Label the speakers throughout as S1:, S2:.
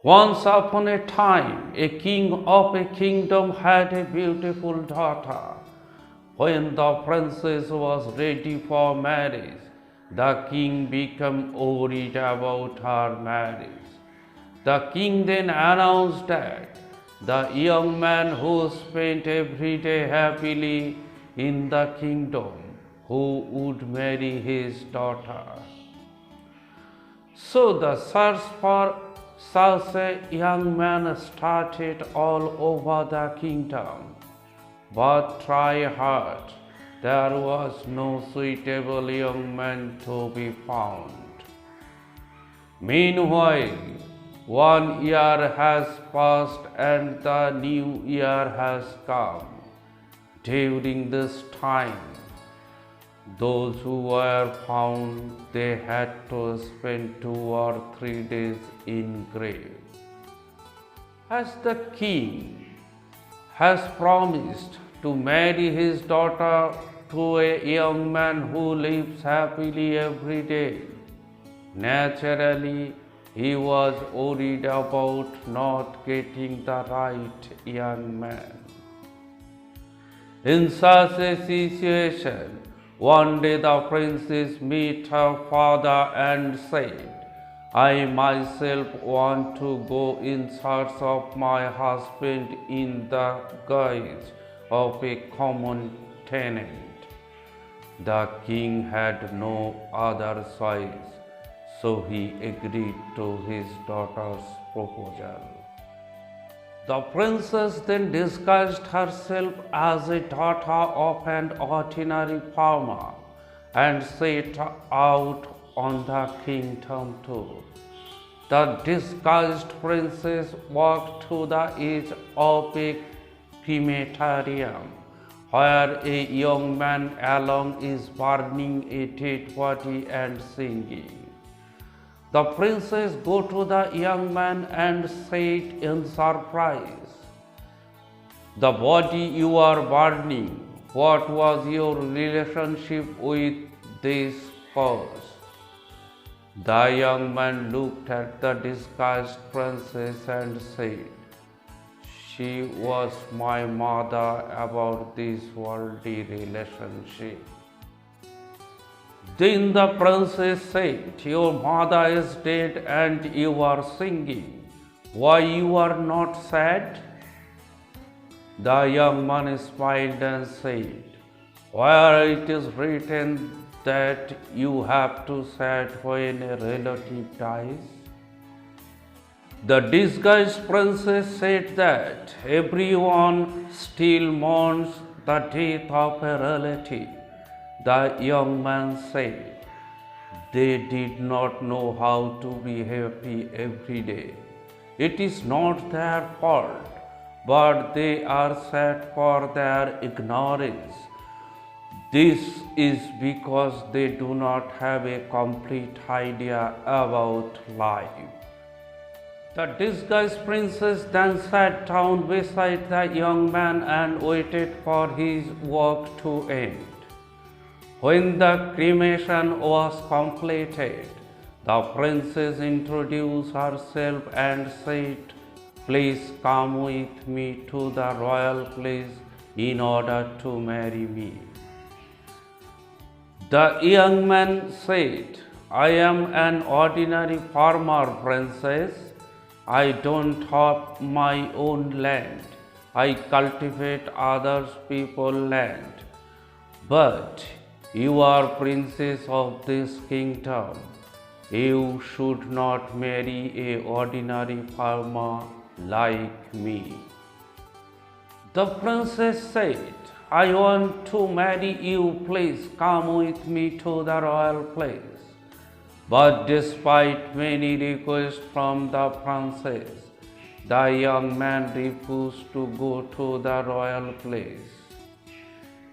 S1: Once upon a time, a king of a kingdom had a beautiful daughter. When the princess was ready for marriage, the king became worried about her marriage. The king then announced that the young man who spent every day happily in the kingdom, who would marry his daughter. So the search for such a young man started all over the kingdom. But try hard, there was no suitable young man to be found. Meanwhile, 1 year has passed and the new year has come. During this time, those who were found, they had to spend 2 or 3 days in grave. As the king has promised to marry his daughter to a young man who lives happily every day, naturally, he was worried about not getting the right young man. In such a situation, one day the princess met her father and said, I myself want to go in search of my husband in the guise of a common tenant. The king had no other choice, so he agreed to his daughter's proposal. The princess then disguised herself as a daughter of an ordinary farmer and set out on the kingdom tour. The disguised princess walked to the edge of a crematorium where a young man alone is burning a dead body and singing. The princess go to the young man and said in surprise, the body you are burning, what was your relationship with this cause? The young man looked at the disguised princess and said, she was my mother about this worldly relationship. Then the princess said, your mother is dead and you are singing. Why you are not sad? The young man smiled and said, where it is written that you have to sad when a relative dies? The disguised princess said that everyone still mourns the death of a relative. The young man said, they did not know how to be happy every day. It is not their fault, but they are sad for their ignorance. This is because they do not have a complete idea about life. The disguised princess then sat down beside the young man and waited for his work to end. When the cremation was completed, the princess introduced herself and said, please come with me to the royal place in order to marry me. The young man said, I am an ordinary farmer, princess. I don't have my own land. I cultivate other people's land. But you are princess of this kingdom. You should not marry an ordinary farmer like me. The princess said, I want to marry you, please come with me to the royal place. But despite many requests from the princess, the young man refused to go to the royal place.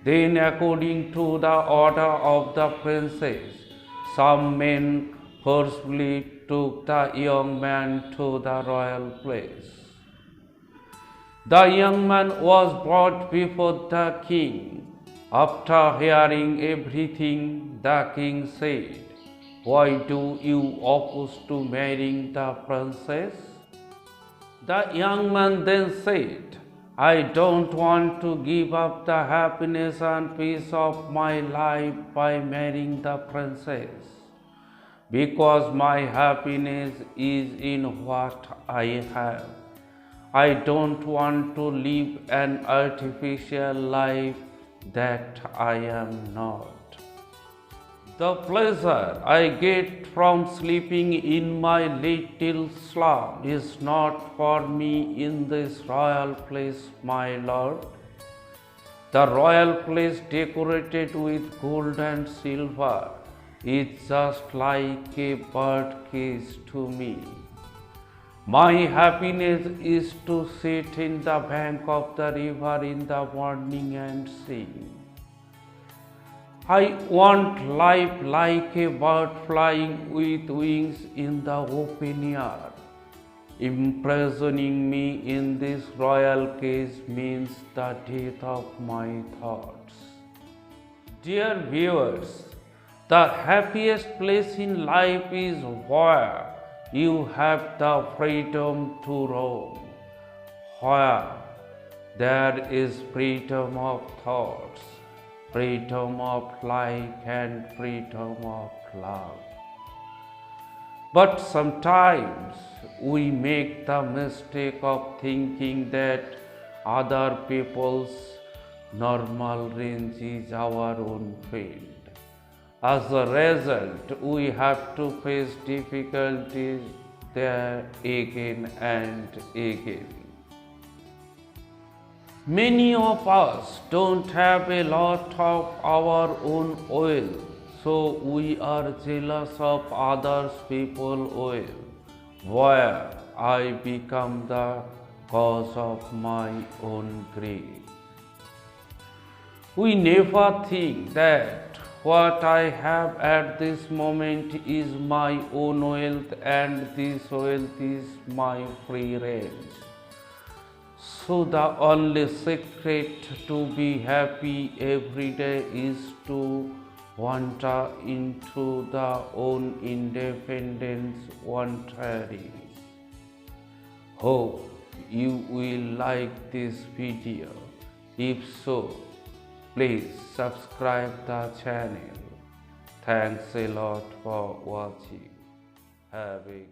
S1: Then, according to the order of the princess, some men forcefully took the young man to the royal place. The young man was brought before the king. After hearing everything, the king said, why do you oppose to marrying the princess? The young man then said, I don't want to give up the happiness and peace of my life by marrying the princess, because my happiness is in what I have. I don't want to live an artificial life that I am not. The pleasure I get from sleeping in my little slum is not for me in this royal place, my lord. The royal place decorated with gold and silver is just like a bird cage to me. My happiness is to sit in the bank of the river in the morning and sing. I want life like a bird flying with wings in the open air. Imprisoning me in this royal cage means the death of my thoughts. Dear viewers, the happiest place in life is where you have the freedom to roam, where there is freedom of thoughts, freedom of life and freedom of love. But sometimes we make the mistake of thinking that other people's normal range is our own field. As a result, we have to face difficulties there again and again. Many of us don't have a lot of our own oil, so we are jealous of others people's oil, where I become the cause of my own greed. We never think that what I have at this moment is my own wealth and this wealth is my free range. So the only secret to be happy every day is to wander into the own independence voluntarily. Hope you will like this video. If so, please subscribe the channel. Thanks a lot for watching. Have a